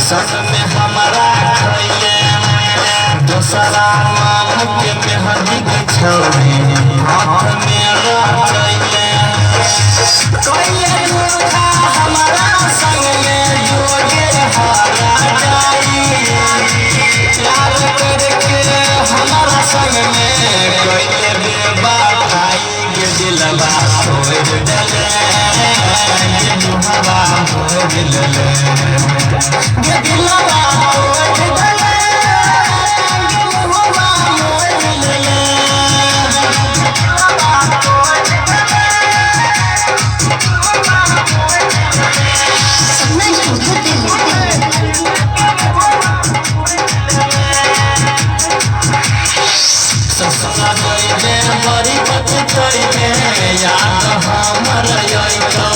संग में हमारा खैले दोसरा नाम के मेहंदी बिछौली हाथ में रचैले कइले धोखा हमारा संग में जोगे हारा जाई प्यार करके हमारा संग में कइले बेवफाई के दिलवा तोड़ देले हवा हो दिलले ये दिलवा तोड़ देले हवा हो दिलले ससुरा गइले बड़ी बचतइले याद हमर आइतो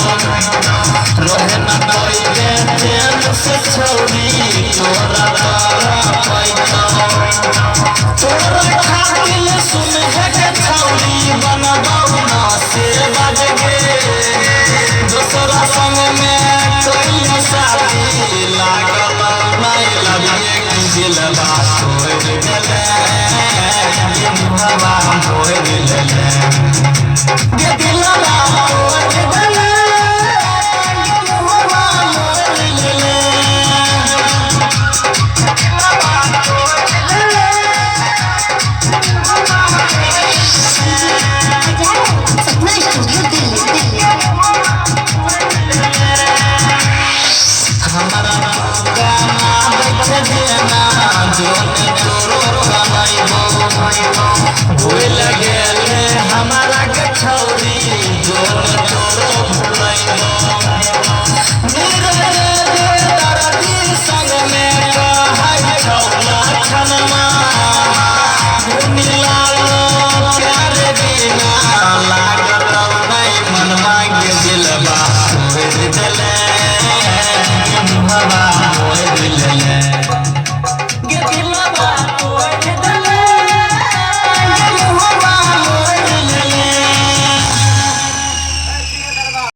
रहे न कइले चैन से छौरी तोरा पाइतो तोरा खातिल सुन है के छौरी बनबौ ना से बज गे दोसरा संग में कइले शादी लागल नहीं लगे दिलवा तोड़ देले हवा हो दिलले ये दिलवा तोड़ देले हवा हो दिलले हमारा गाना बैठे देना जोने तोरो कमाइबो भूल गेले हमारा के छौरी जोने तोरो भुलाइबो नीरज दर्दी संग में कहै छौला छनमा मिलाल प्यार बिना लागल नहीं मनवा के दिलवा तोड़ देले हवा हो दिलले।